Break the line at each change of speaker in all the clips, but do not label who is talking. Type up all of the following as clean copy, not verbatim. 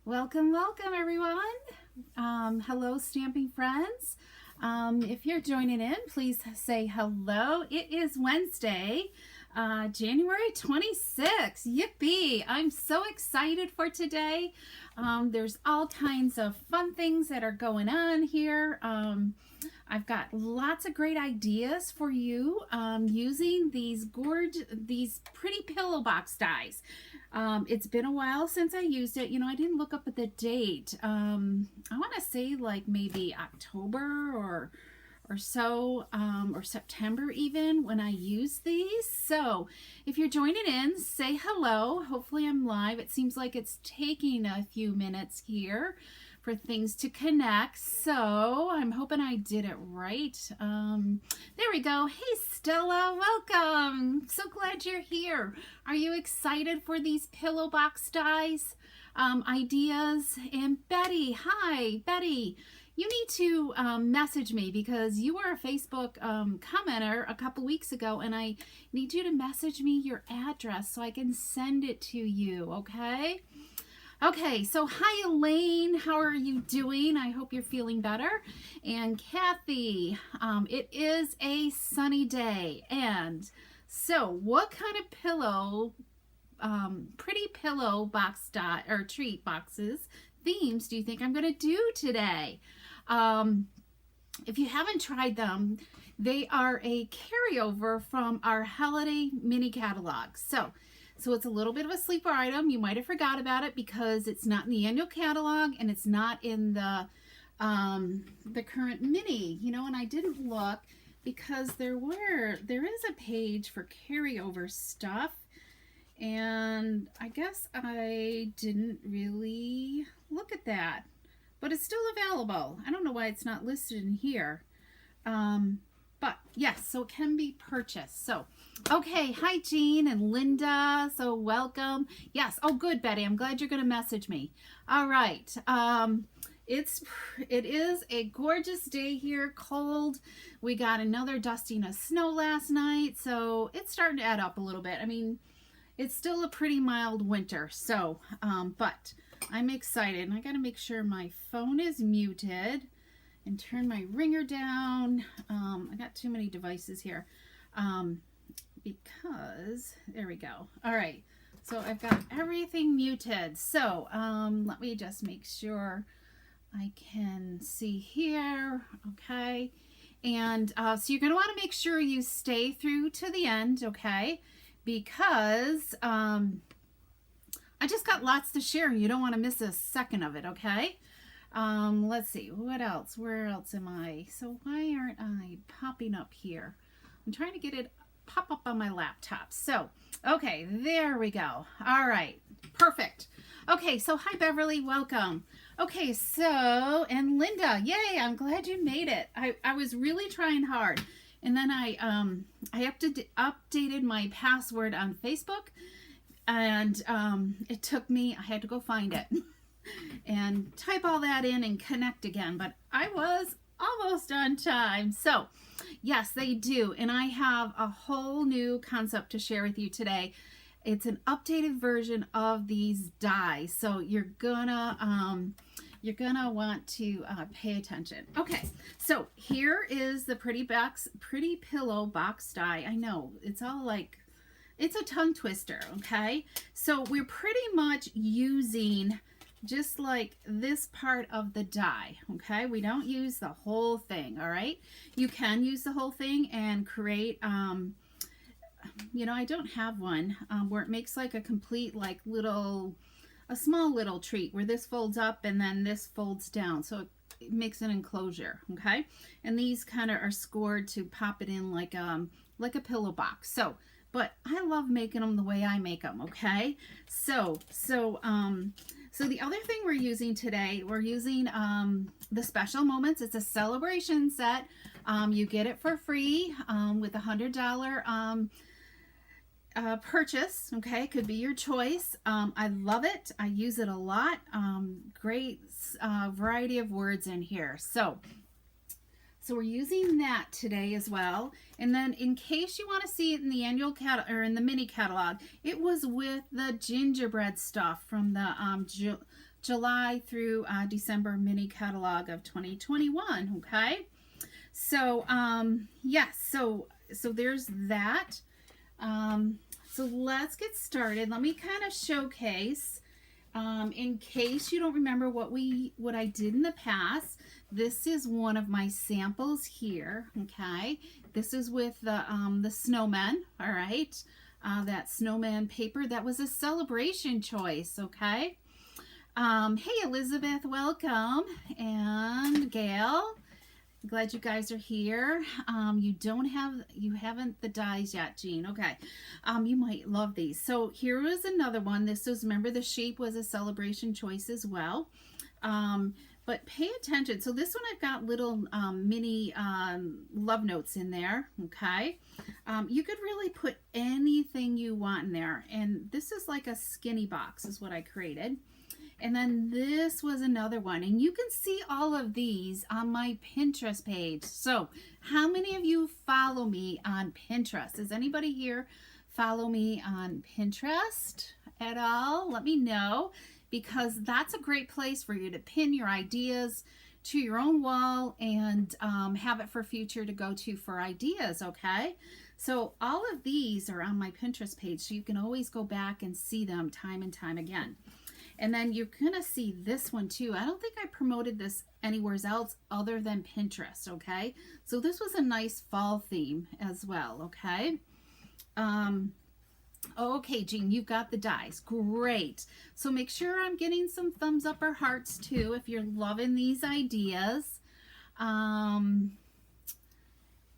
Welcome, welcome everyone. Hello, stamping friends. If you're joining in, please say hello. It is Wednesday, January 26th. Yippee! I'm so excited for today. There's all kinds of fun things that are going on here. I've got lots of great ideas for you using these pretty pillow box dies. It's been a while since I used it. I didn't look up at the date. I want to say like maybe October or so, or September even, when I used these. So if you're joining in, say hello. Hopefully I'm live. It seems like it's taking a few minutes here for things to connect, so I'm hoping I did it right. There we go. Hey Stella, welcome. So glad you're here. Are you excited for these pillow box dies ideas? And Betty, hi Betty, you need to message me because you were a Facebook commenter a couple weeks ago, and I need you to message me your address so I can send it to you, okay? Okay, so hi Elaine, how are you doing? I hope you're feeling better. And Kathy, it is a sunny day. And so what kind of pillow, pretty pillow box or treat boxes, themes do you think I'm going to do today? If you haven't tried them, they are a carryover from our holiday mini catalog. So it's a little bit of a sleeper item. You might have forgot about it because it's not in the annual catalog and it's not in the current mini. And I didn't look because there is a page for carryover stuff, and I guess I didn't really look at that. But it's still available. I don't know why it's not listed in here. But yes, so it can be purchased. So, okay, hi Jean and Linda. So welcome. Yes. Oh, good, Betty. I'm glad you're going to message me. All right. It is a gorgeous day here. Cold. We got another dusting of snow last night, so it's starting to add up a little bit. I mean, it's still a pretty mild winter. So, but I'm excited, and I got to make sure my phone is muted and turn my ringer down. I got too many devices here because there we go. All right, so I've got everything muted. So let me just make sure I can see here. Okay, and so you're going to want to make sure you stay through to the end, okay? Because I just got lots to share. You don't want to miss a second of it, okay? Let's see, what else? Where else am I? So why aren't I popping up here? I'm trying to get it pop up on my laptop. So, okay, there we go. All right, perfect. Okay, so hi Beverly, welcome. Okay, so, and Linda, yay, I'm glad you made it. I was really trying hard. And then I updated my password on Facebook, and it took me, I had to go find it and type all that in and connect again, but I was almost on time. So yes, they do, and I have a whole new concept to share with you today. It's an updated version of these dies, so you're gonna want to pay attention. Okay, so here is the pretty pillow box die. I know it's all like, it's a tongue twister. Okay, so we're pretty much using just like this part of the die. Okay, we don't use the whole thing. All right, you can use the whole thing and create I don't have one where it makes like a complete like a small little treat where this folds up and then this folds down, so it makes an enclosure. Okay, and these kind of are scored to pop it in like a pillow box. So but I love making them the way I make them. Okay, so the other thing we're using today, we're using the Special Moments. It's a celebration set. You get it for free with a $100 purchase. Okay, could be your choice. I love it. I use it a lot. Great variety of words in here. So we're using that today as well. And then in case you want to see it in the annual in the mini catalog, it was with the gingerbread stuff from the July through December mini catalog of 2021. Okay, so yes, so there's that. So let's get started. Let me kind of showcase, in case you don't remember what I did in the past. This is one of my samples here. Okay, this is with the snowman. All right, that snowman paper, that was a celebration choice. Okay. Hey Elizabeth, welcome, and Gail, glad you guys are here. You haven't the dies yet, Jean. Okay. You might love these. So here was another one. This was, remember, the shape was a celebration choice as well. But pay attention. So this one I've got little mini love notes in there. Okay. You could really put anything you want in there. And this is like a skinny box is what I created. And then this was another one. And you can see all of these on my Pinterest page. So how many of you follow me on Pinterest? Does anybody here follow me on Pinterest at all? Let me know, because that's a great place for you to pin your ideas to your own wall and have it for future to go to for ideas, okay? So all of these are on my Pinterest page, so you can always go back and see them time and time again. And then you're going to see this one too. I don't think I promoted this anywhere else other than Pinterest, okay? So this was a nice fall theme as well, okay? Okay, Jean, you've got the dies. Great. So make sure I'm getting some thumbs up or hearts too if you're loving these ideas.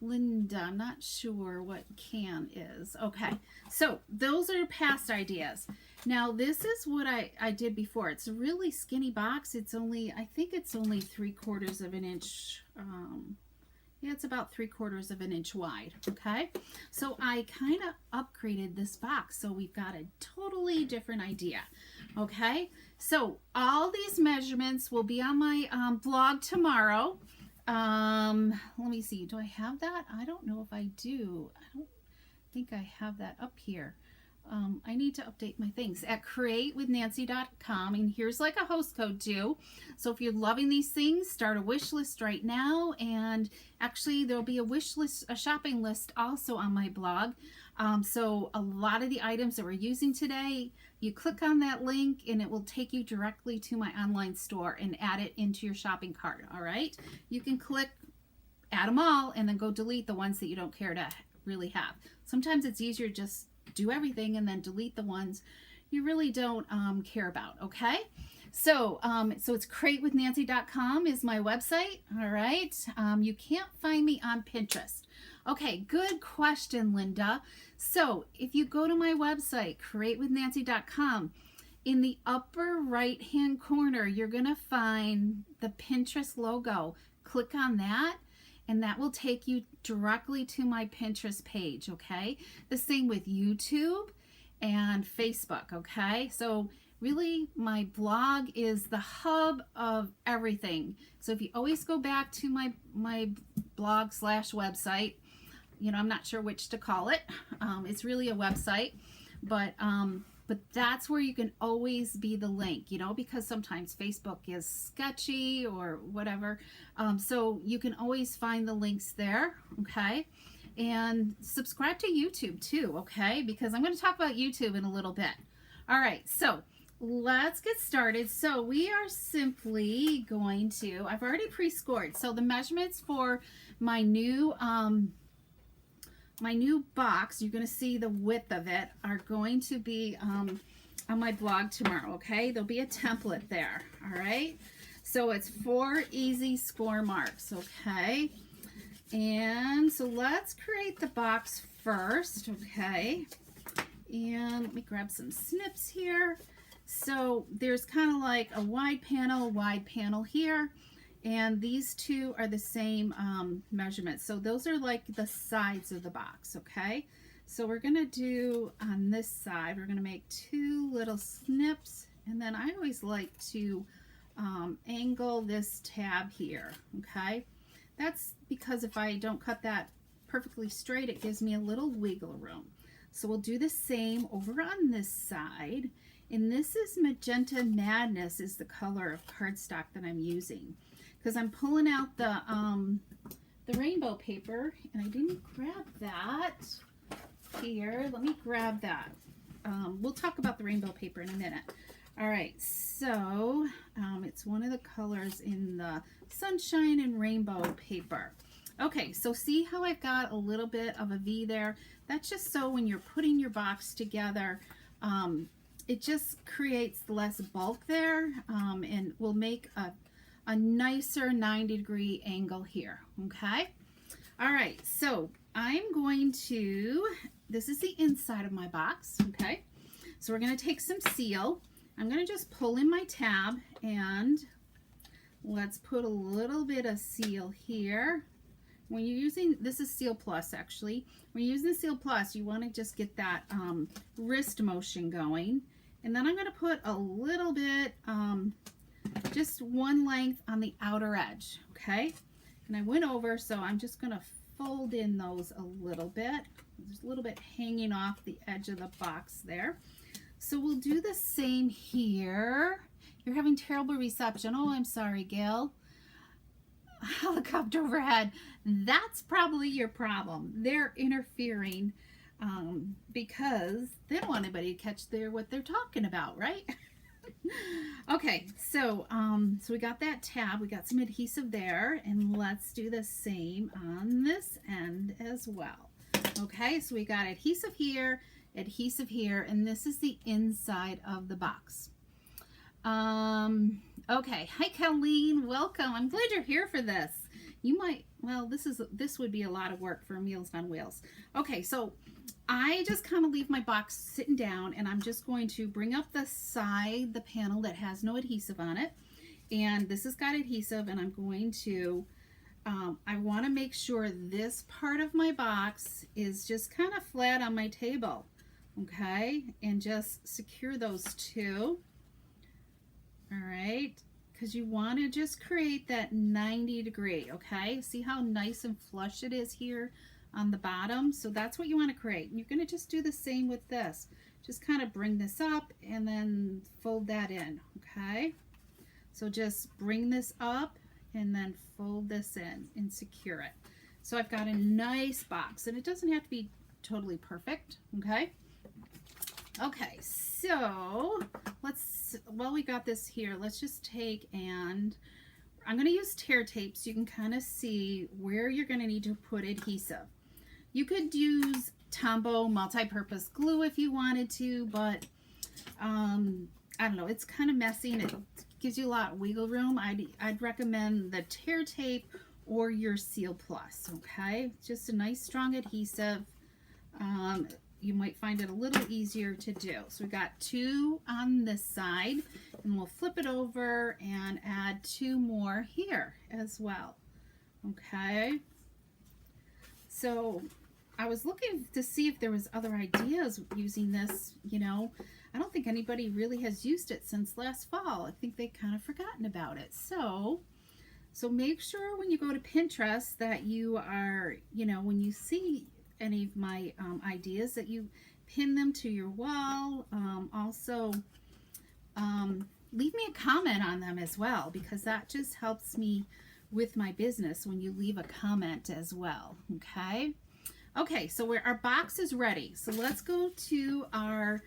Linda, I'm not sure what can is. Okay, so those are past ideas. Now this is what I did before. It's a really skinny box. It's only, I think it's only 3/4 of an inch. Yeah, it's about 3/4 of an inch wide. Okay, so I kind of upgraded this box, so we've got a totally different idea. Okay, so all these measurements will be on my blog tomorrow. Let me see, do I have that? I don't know if I do. I don't think I have that up here. I need to update my things at createwithnancy.com, and here's like a host code too. So if you're loving these things, start a wish list right now, and actually there'll be a wish list, a shopping list also on my blog. So a lot of the items that we're using today, you click on that link and it will take you directly to my online store and add it into your shopping cart. All right, you can click add them all and then go delete the ones that you don't care to really have. Sometimes it's easier just do everything and then delete the ones you really don't care about. Okay, so so it's createwithnancy.com is my website. All right, you can't find me on Pinterest. Okay, good question, Linda. So if you go to my website, createwithnancy.com, in the upper right hand corner you're gonna find the Pinterest logo. Click on that and that will take you directly to my Pinterest page. Okay, the same with YouTube and Facebook. Okay, so really my blog is the hub of everything. So if you always go back to my blog / website, you know, I'm not sure which to call it. It's really a website, but that's where you can always be the link, you know, because sometimes Facebook is sketchy or whatever. So you can always find the links there. Okay, and subscribe to YouTube too. Okay, because I'm going to talk about YouTube in a little bit. All right, so let's get started. So we are simply going to, I've already pre-scored. So the measurements for my new box, you're going to see the width of it, are going to be on my blog tomorrow. Okay, there'll be a template there. All right, so it's 4 easy score marks. Okay, and so let's create the box first. Okay, and let me grab some snips here. So there's kind of like a wide panel here, and these two are the same measurements. So those are like the sides of the box. Okay, so we're gonna do on this side, we're gonna make 2 little snips, and then I always like to angle this tab here. Okay, that's because if I don't cut that perfectly straight, it gives me a little wiggle room. So we'll do the same over on this side, And this is Magenta Madness is the color of cardstock that I'm using. Because I'm pulling out the rainbow paper, and I didn't grab that here. Let me grab that. We'll talk about the rainbow paper in a minute. All right, so it's one of the colors in the sunshine and rainbow paper. Okay, so see how I've got a little bit of a V there? That's just so when you're putting your box together, it just creates less bulk there, and will make a nicer 90-degree angle here, okay? All right, so I'm going to, this is the inside of my box, okay? So we're gonna take some seal. I'm gonna just pull in my tab, and let's put a little bit of seal here. When you're using, this is Seal Plus actually. When you're using Seal Plus, you wanna just get that wrist motion going. And then I'm gonna put a little bit, just one length on the outer edge, okay? And I went over, so I'm just gonna fold in those a little bit. There's a little bit hanging off the edge of the box there. So we'll do the same here. You're having terrible reception. Oh, I'm sorry, Gail. Helicopter overhead. That's probably your problem. They're interfering because they don't want anybody to catch what they're talking about, right? Okay, so so we got that tab, we got some adhesive there, and let's do the same on this end as well. Okay, so we got adhesive here, and this is the inside of the box. Okay, hi Colleen, welcome. I'm glad you're here for this. You might, well, this would be a lot of work for Meals on Wheels. Okay, so I just kind of leave my box sitting down, and I'm just going to bring up the side, the panel that has no adhesive on it. And this has got adhesive, and I'm going to, I want to make sure this part of my box is just kind of flat on my table. Okay, and just secure those two. All right, because you want to just create that 90-degree, okay? See how nice and flush it is here on the bottom? So that's what you want to create. You're going to just do the same with this. Just kind of bring this up and then fold that in, okay? So just bring this up and then fold this in and secure it. So I've got a nice box, and it doesn't have to be totally perfect, okay? Okay, so let's, while we got this here, let's just take, and I'm going to use tear tape so you can kind of see where you're going to need to put adhesive. You could use Tombow multi-purpose glue if you wanted to, but I don't know, it's kind of messy and it gives you a lot of wiggle room. I'd recommend the tear tape or your Seal Plus, okay? Just a nice strong adhesive. You might find it a little easier to do. So we got two on this side, and we'll flip it over and add two more here as well. Okay. So I was looking to see if there was other ideas using this. You know, I don't think anybody really has used it since last fall. I think they've kind of forgotten about it. So make sure when you go to Pinterest that you are, you know, when you see any of my ideas, that you pin them to your wall. Also, leave me a comment on them as well, because that just helps me with my business when you leave a comment as well. Okay, so our box is ready. So let's go to our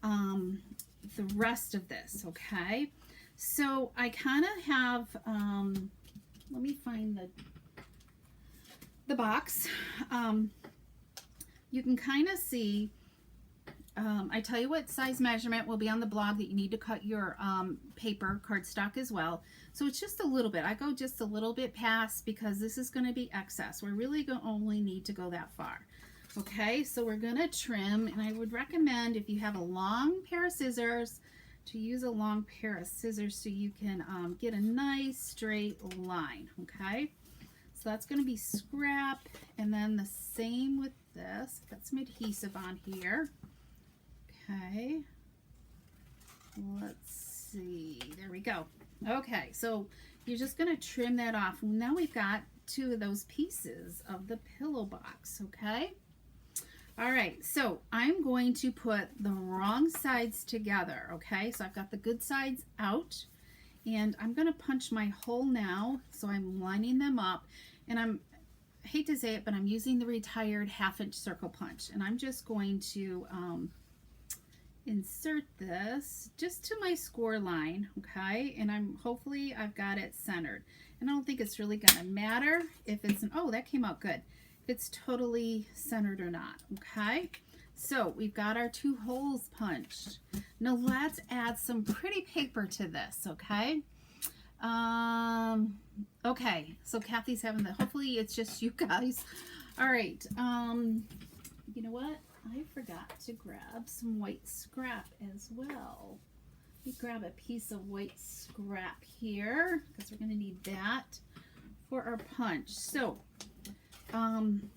the rest of this. Okay, so I kind of have let me find the box. You can kind of see, I tell you what size measurement will be on the blog that you need to cut your paper cardstock as well. So it's just a little bit. I go just a little bit past because this is going to be excess. We're really going to only need to go that far. Okay, so we're going to trim, and I would recommend, if you have a long pair of scissors, to use a long pair of scissors so you can get a nice straight line. Okay, so that's going to be scrap, and then the same with this. Got some adhesive on here. Okay, let's see, there we go. Okay, so you're just going to trim that off. Now we've got two of those pieces of the pillow box. Okay, All right, so I'm going to put the wrong sides together, okay? So I've got the good sides out, and I'm going to punch my hole now. So I'm lining them up, and I hate to say it, but I'm using the retired 1/2 inch circle punch, and I'm just going to insert this just to my score line, okay? And hopefully I've got it centered. And I don't think it's really going to matter if it's oh, that came out good. If it's totally centered or not, okay? So we've got our 2 holes punched. Now let's add some pretty paper to this, okay? Okay, so Kathy's having hopefully it's just you guys. All right, you know what? I forgot to grab some white scrap as well. Let me grab a piece of white scrap here because we're going to need that for our punch. So, when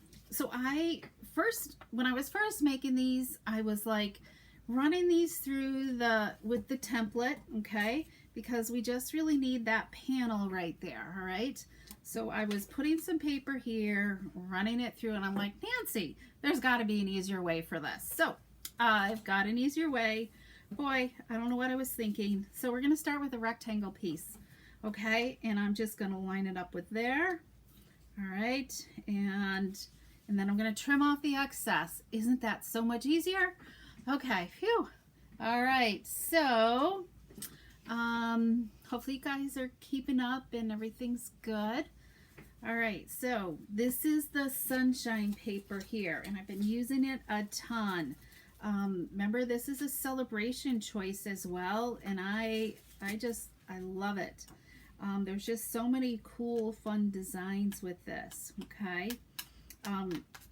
I was first making these, I was like running these through with the template, okay? Because we just really need that panel right there, all right? So I was putting some paper here, running it through, and I'm like, Nancy, there's got to be an easier way for this. So I've got an easier way. Boy, I don't know what I was thinking. So we're going to start with a rectangle piece, okay? And I'm just going to line it up with there, all right? And then I'm going to trim off the excess. Isn't that so much easier? Okay, phew. All right, so hopefully you guys are keeping up and everything's good. All right, so this is the sunshine paper here, and I've been using it a ton. Remember, this is a celebration choice as well, and I love it. There's just so many cool, fun designs with this, okay?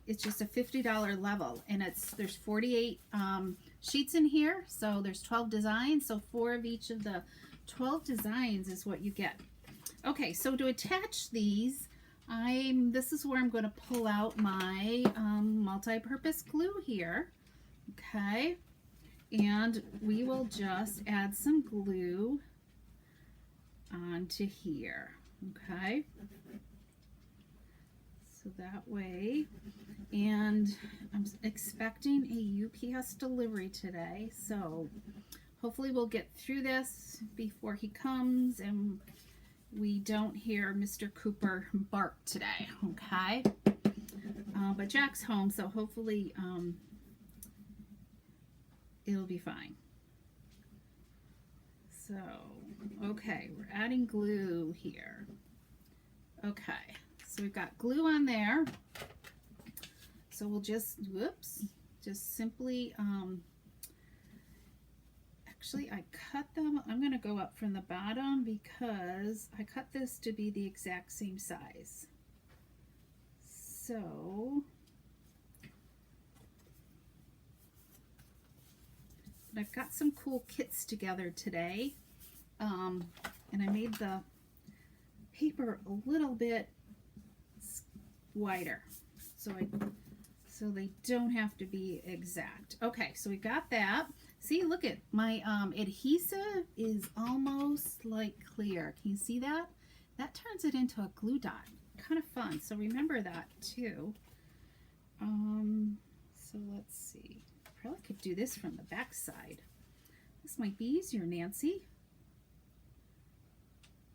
It's just a $50 level, and there's 48 sheets in here, so there's 12 designs, so 4 of each of the 12 designs is what you get. Okay, so to attach these, this is where I'm going to pull out my multi-purpose glue here, okay? And we will just add some glue onto here, okay? So that way, and I'm expecting a UPS delivery today, so hopefully we'll get through this before he comes and we don't hear Mr. Cooper bark today, okay? But Jack's home, so hopefully it'll be fine. So, okay, we're adding glue here. Okay, so we've got glue on there. So we'll just simply, actually I cut them, I'm going to go up from the bottom because I cut this to be the exact same size. So, but I've got some cool kits together today, and I made the paper a little bit wider, so they don't have to be exact. Okay, so we got that. See, look at my adhesive is almost like clear. Can you see that? That turns it into a glue dot. Kind of fun. So remember that too. So let's see. Probably could do this from the back side. This might be easier, Nancy,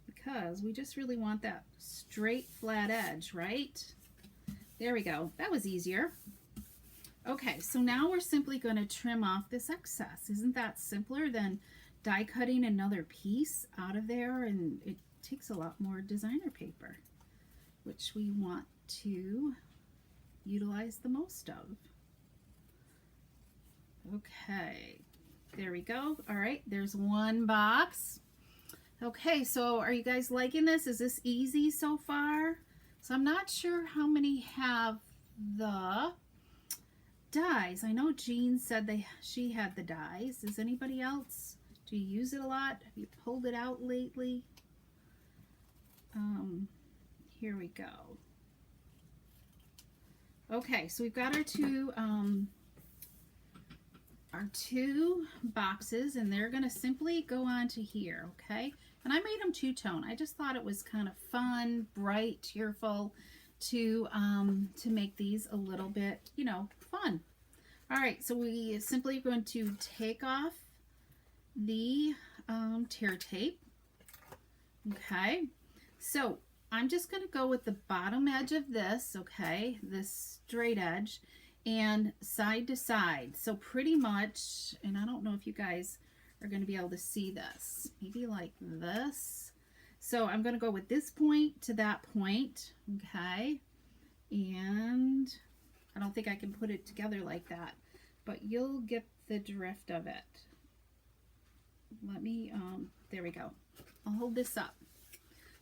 because we just really want that straight flat edge, right? There we go. That was easier. Okay, so now we're simply going to trim off this excess. Isn't that simpler than die cutting another piece out of there? And it takes a lot more designer paper, which we want to utilize the most of. Okay, there we go. All right, there's one box. Okay, so are you guys liking this? Is this easy so far? So I'm not sure how many have the dies. I know Jean said she had the dies. Does anybody else? Do you use it a lot? Have you pulled it out lately? Here we go. Okay, so we've got our two boxes, and they're going to simply go onto here, okay? And I made them two-tone. I just thought it was kind of fun, bright, cheerful to make these a little bit, you know, fun. All right, so we simply going to take off the tear tape. Okay, so I'm just going to go with the bottom edge of this, okay, this straight edge, and side to side. So pretty much, and I don't know if you guys are going to be able to see this, maybe like this. So I'm going to go with this point to that point, okay, and I don't think I can put it together like that, but you'll get the drift of it. Let me, there we go. I'll hold this up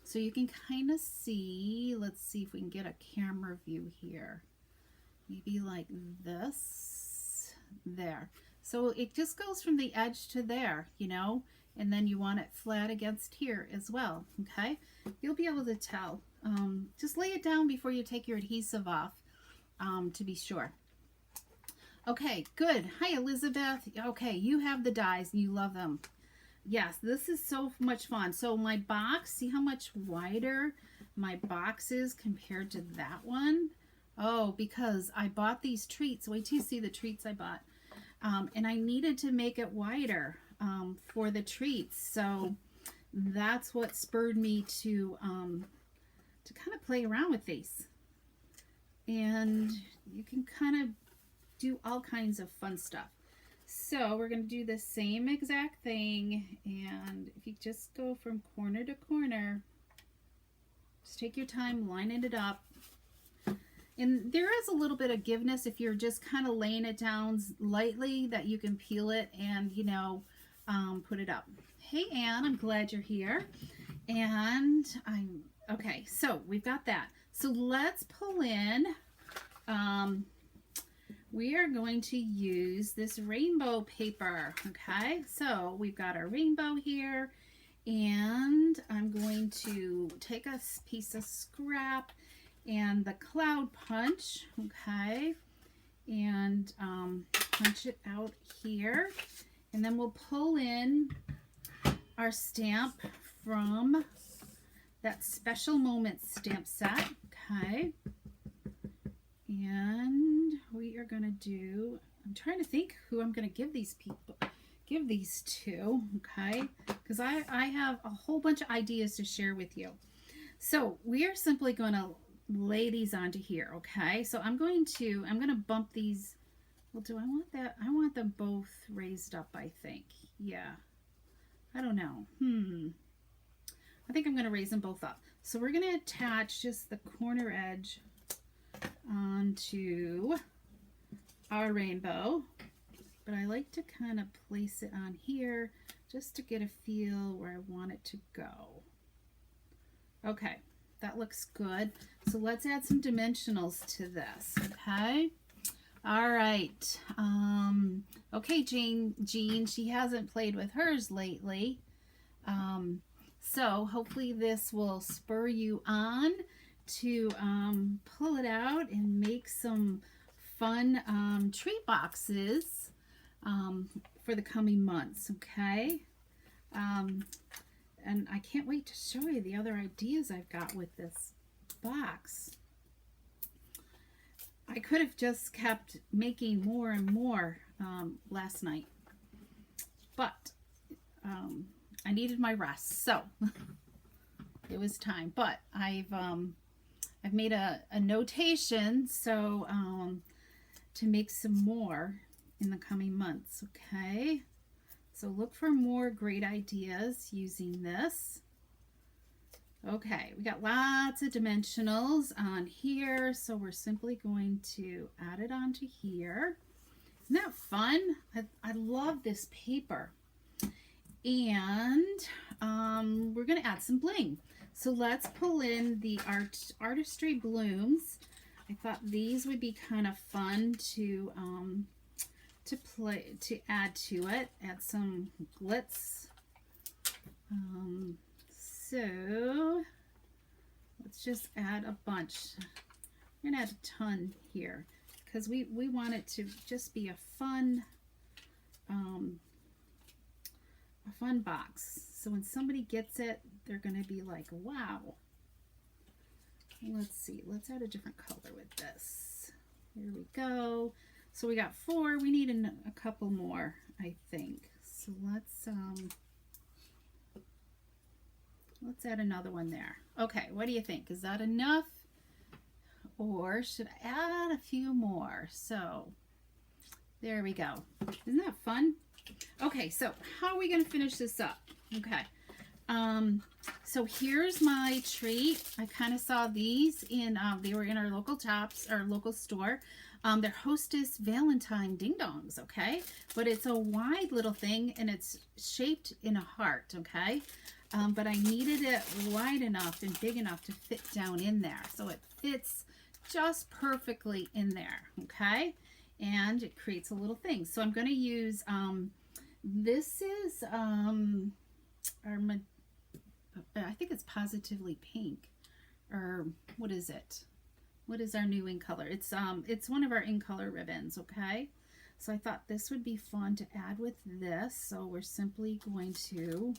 so you can kind of see. Let's see if we can get a camera view here. Maybe like this, there. So it just goes from the edge to there, you know, and then you want it flat against here as well, okay? You'll be able to tell. Just lay it down before you take your adhesive off to be sure. Okay, good. Hi, Elizabeth. Okay, you have the dies and you love them. Yes, this is so much fun. So my box, see how much wider my box is compared to that one? Oh, because I bought these treats. Wait till you see the treats I bought. And I needed to make it wider for the treats. So that's what spurred me to kind of play around with these. And you can kind of do all kinds of fun stuff. So we're going to do the same exact thing, and if you just go from corner to corner, just take your time lining it up. And there is a little bit of giveness if you're just kind of laying it down lightly, that you can peel it and, you know, put it up. Hey Anne, I'm glad you're here. And okay, so we've got that. So let's pull in, we are going to use this rainbow paper, okay? So we've got our rainbow here, and I'm going to take a piece of scrap and the cloud punch, okay? And punch it out here, and then we'll pull in our stamp from that Special Moments stamp set, okay? And we are going to do, I'm trying to think who I'm going to give these to, okay? Because I have a whole bunch of ideas to share with you. So we are simply going to lay these onto here, okay? So I'm going to bump these. Well, do I want that? I want them both raised up, I think. Yeah. I don't know. I think I'm going to raise them both up. So we're going to attach just the corner edge onto our rainbow, but I like to kind of place it on here just to get a feel where I want it to go. Okay, that looks good. So let's add some dimensionals to this, okay? All right. Okay, Jean, she hasn't played with hers lately. So hopefully this will spur you on to pull it out and make some fun tree boxes for the coming months, okay? And I can't wait to show you the other ideas I've got with this box. I could have just kept making more and more last night, but I needed my rest, so it was time. But I've made a notation so to make some more in the coming months, okay? So look for more great ideas using this. Okay, we got lots of dimensionals on here, so we're simply going to add it onto here. Isn't that fun? I love this paper. And we're going to add some bling. So let's pull in the Artistry Blooms. I thought these would be kind of fun to add to it. Add some glitz. So let's just add a bunch. We're gonna add a ton here because we want it to just be a fun box. So when somebody gets it, they're gonna be like, wow. Let's see, let's add a different color with this. Here we go. So we got 4. We need a couple more, I think. So let's add another one there. Okay, what do you think? Is that enough? Or should I add a few more? So there we go. Isn't that fun? Okay, so how are we going to finish this up? Okay. So here's my treat. I kind of saw these in, they were in our local Tops, our local store. They're Hostess Valentine Ding Dongs, okay? But it's a wide little thing, and it's shaped in a heart, okay? But I needed it wide enough and big enough to fit down in there. So it fits just perfectly in there, okay? And it creates a little thing. So I'm going to use, this is, I think it's Positively Pink, or what is it? What is our new in color? It's one of our in color ribbons, okay? So I thought this would be fun to add with this. So we're simply going to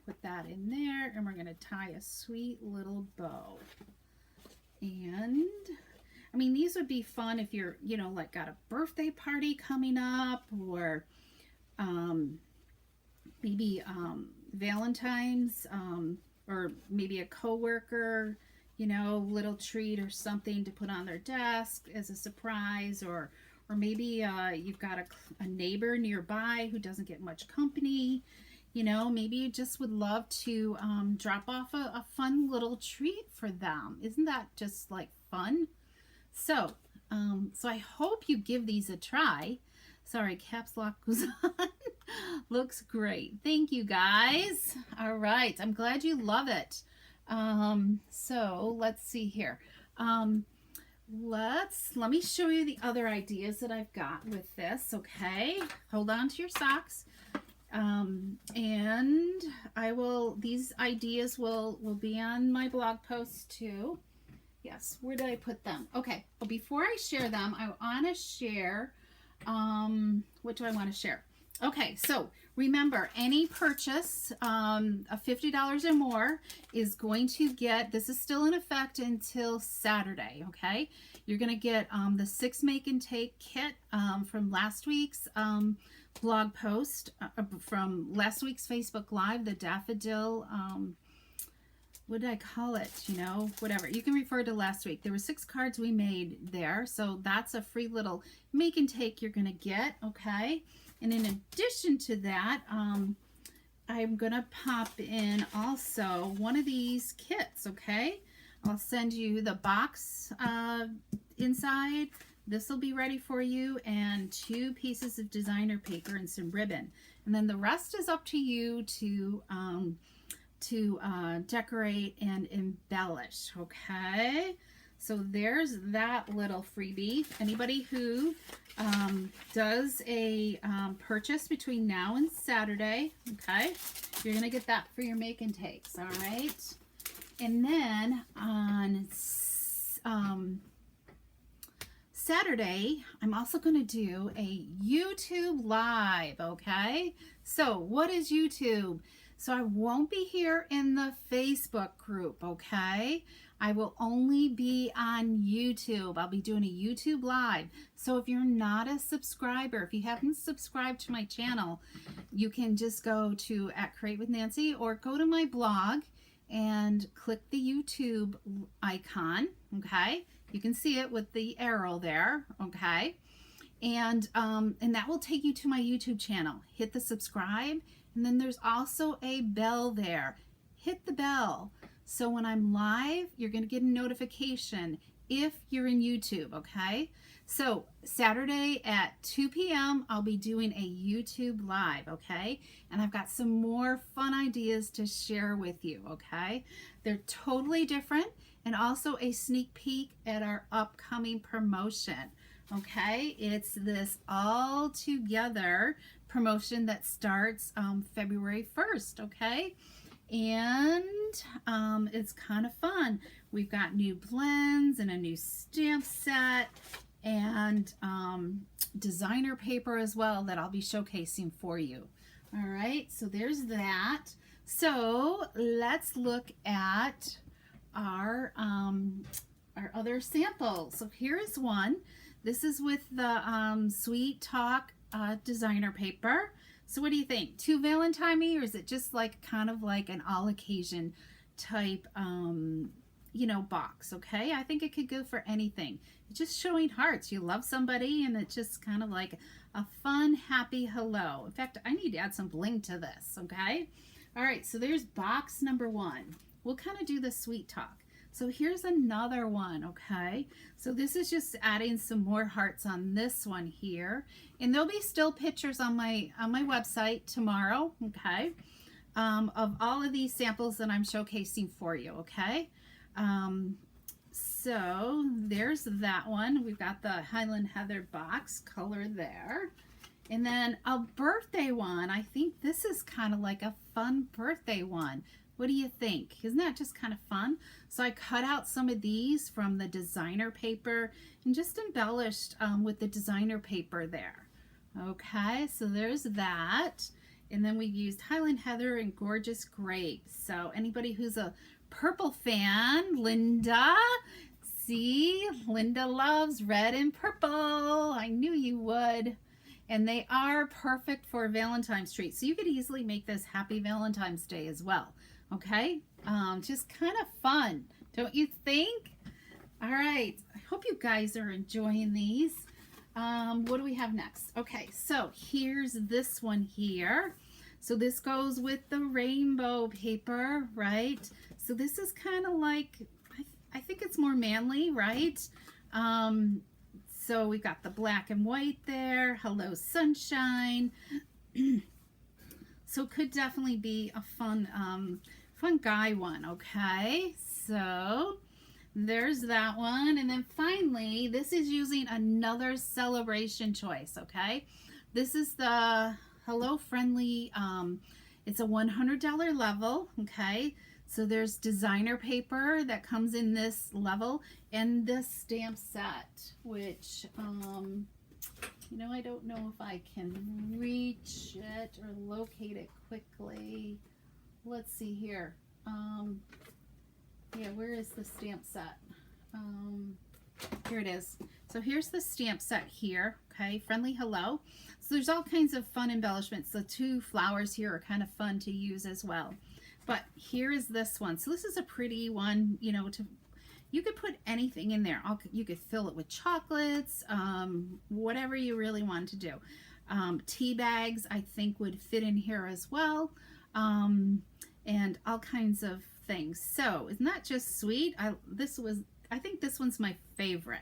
put that in there, and we're going to tie a sweet little bow. And I mean, these would be fun if you're, you know, like got a birthday party coming up, or maybe Valentine's, or maybe a coworker, you know, little treat or something to put on their desk as a surprise, or maybe you've got a neighbor nearby who doesn't get much company. You know, maybe you just would love to drop off a fun little treat for them. Isn't that just like fun? So, so I hope you give these a try. Sorry, caps lock goes on. Looks great. Thank you, guys. All right, I'm glad you love it. So let's see here. Let me show you the other ideas that I've got with this. Okay, hold on to your socks. And these ideas will be on my blog post too. Yes, where did I put them? Okay, well, before I share them, I want to share, what do I want to share? Okay, so remember, any purchase of $50 or more is going to get, this is still in effect until Saturday, okay? You're going to get the 6 Make and Take kit from last week's blog post, from last week's Facebook Live, the daffodil, what did I call it? You know, whatever. You can refer to last week. There were 6 cards we made there. So that's a free little make and take you're going to get, okay? And in addition to that, I'm going to pop in also one of these kits, okay? I'll send you the box inside. This will be ready for you, and 2 pieces of designer paper and some ribbon. And then the rest is up to you to decorate and embellish, okay? So there's that little freebie. Anybody who does a purchase between now and Saturday, okay, you're gonna get that for your make and takes, all right? And then on Saturday, I'm also going to do a YouTube Live, okay? So what is YouTube? So I won't be here in the Facebook group, okay? I will only be on YouTube. I'll be doing a YouTube Live. So if you're not a subscriber, if you haven't subscribed to my channel, you can just go to @CreateWithNancy or go to my blog and click the YouTube icon, okay? You can see it with the arrow there, okay? And that will take you to my YouTube channel. Hit the subscribe, and then there's also a bell there. Hit the bell. So when I'm live, you're gonna get a notification if you're in YouTube, okay? So Saturday at 2 p.m., I'll be doing a YouTube Live, okay? And I've got some more fun ideas to share with you, okay? They're totally different, and also a sneak peek at our upcoming promotion, okay? It's this all together promotion that starts February 1st, okay? And it's kind of fun. We've got new blends and a new stamp set, and designer paper as well that I'll be showcasing for you. All right, so there's that. So let's look at our other samples. So here's one. This is with the Sweet Talk designer paper. So what do you think? Too Valentine-y, or is it just like kind of like an all occasion type you know, box? Okay, I think it could go for anything. It's just showing hearts. You love somebody, and it's just kind of like a fun, happy hello. In fact, I need to add some bling to this. Okay, all right, so there's box number one. We'll kind of do the Sweet Talk. So here's another one. Okay, so this is just adding some more hearts on this one here, and there'll be still pictures on my website tomorrow. Okay, of all of these samples that I'm showcasing for you. Okay, so there's that one. We've got the Highland Heather box color there. And then a birthday one. I think this is kind of like a fun birthday one. What do you think? Isn't that just kind of fun? So I cut out some of these from the designer paper and just embellished with the designer paper there. Okay, so there's that. And then we used Highland Heather and Gorgeous Grapes. So anybody who's a purple fan, Linda, see, Linda loves red and purple. I knew you would. And they are perfect for Valentine's treat. So you could easily make this Happy Valentine's Day as well. Okay, just kind of fun, don't you think? All right, I hope you guys are enjoying these. What do we have next? Okay, so here's this one here. So this goes with the rainbow paper, right? So this is kind of like, I think it's more manly, right? So we got the black and white there. Hello, sunshine. So it could definitely be a fun guy one. Okay, so there's that one. And then finally, this is using another celebration choice. Okay, this is the Hello Friendly. It's a $100 level. Okay, so there's designer paper that comes in this level and this stamp set, which you know, I don't know if I can reach it or locate it quickly. Let's see here. Yeah, where is the stamp set? Here it is. So here's the stamp set here. Okay, Friendly Hello. So there's all kinds of fun embellishments. The two flowers here are kind of fun to use as well. But here is this one. So this is a pretty one, you know, you could put anything in there. You could fill it with chocolates, whatever you really want to do. Tea bags, I think, would fit in here as well, and all kinds of things. So isn't that just sweet? I think this one's my favorite.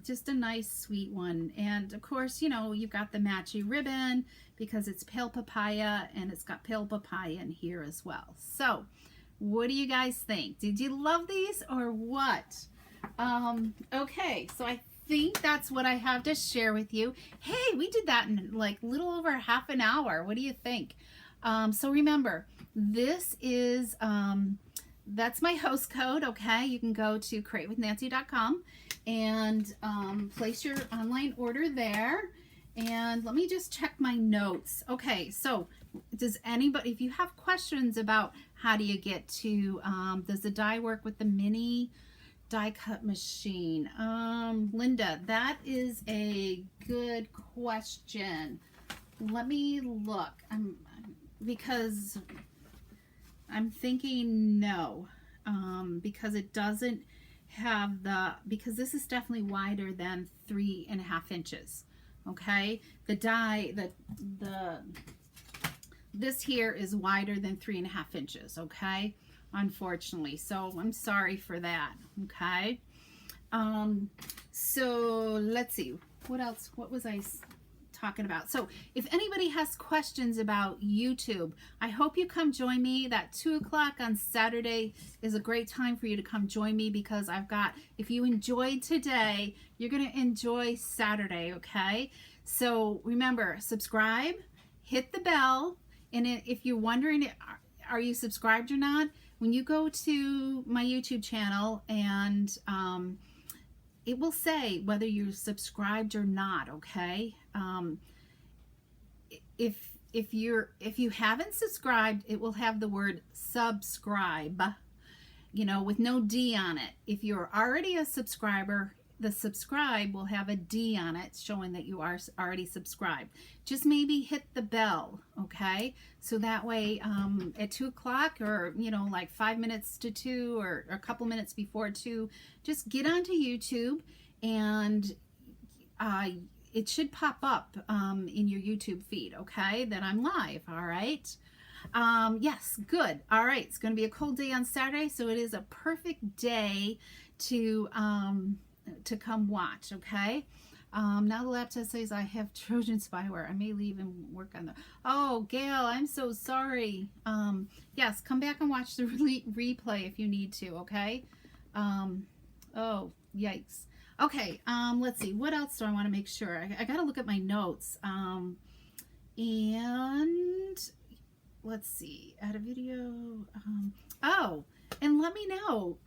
Just a nice, sweet one. And of course, you know, you've got the matchy ribbon because it's pale papaya, and it's got pale papaya in here as well. So what do you guys think? Did you love these or what? Okay, so I think that's what I have to share with you. Hey, we did that in like little over half an hour. What do you think? So remember, this is, that's my host code, okay? You can go to createwithnancy.com and place your online order there. And let me just check my notes. Okay, so does anybody, if you have questions about how do you get to, does the die work with the mini die cut machine? Linda, that is a good question. Let me look. Because I'm thinking no, because it doesn't have because this is definitely wider than 3.5 inches. Okay, the die, this here is wider than 3.5 inches. Okay, unfortunately, so I'm sorry for that. Okay, so let's see, what else, what was I talking about? So if anybody has questions about YouTube, I hope you come join me. That 2 o'clock on Saturday is a great time for you to come join me, because I've got, if you enjoyed today, you're going to enjoy Saturday. Okay, so remember, subscribe, hit the bell, and if you're wondering, are you subscribed or not, when you go to my YouTube channel, and it will say whether you're subscribed or not. Okay, if you haven't subscribed, it will have the word subscribe, you know, with no D on it. If you're already a subscriber, the subscribe will have a D on it showing that you are already subscribed. Just maybe hit the bell, okay? So that way at 2 o'clock, or like 5 minutes to 2, or a couple minutes before 2, just get onto YouTube, and it should pop up in your YouTube feed, okay, that I'm live. All right. Yes, good. All right, it's going to be a cold day on Saturday, so it is a perfect day to come watch, okay? Now the laptop says I have Trojan spyware. I may leave and work on the... Oh, Gail, I'm so sorry. Yes, come back and watch the replay if you need to, okay? Oh, yikes. Okay, let's see. What else do I want to make sure? I got to look at my notes. And let's see. Add a video. Oh, and let me know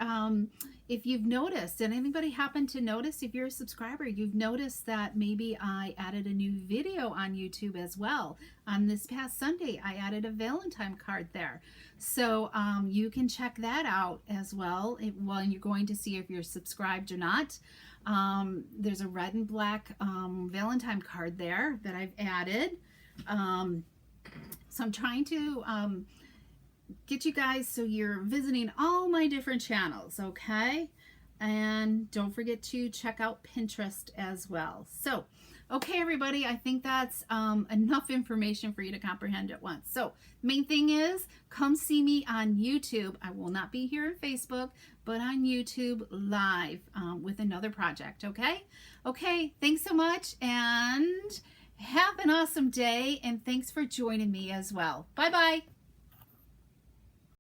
if you've noticed. Did anybody happen to notice, if you're a subscriber, you've noticed that maybe I added a new video on YouTube as well. On this past Sunday, I added a Valentine card there. So you can check that out as well while you're going to see if you're subscribed or not. There's a red and black Valentine card there that I've added. So I'm trying to get you guys so you're visiting all my different channels, okay? And don't forget to check out Pinterest as well. So, okay, everybody, I think that's enough information for you to comprehend at once. So, main thing is, come see me on YouTube. I will not be here on Facebook, but on YouTube live with another project, okay? Okay, thanks so much, and have an awesome day, and thanks for joining me as well. Bye-bye.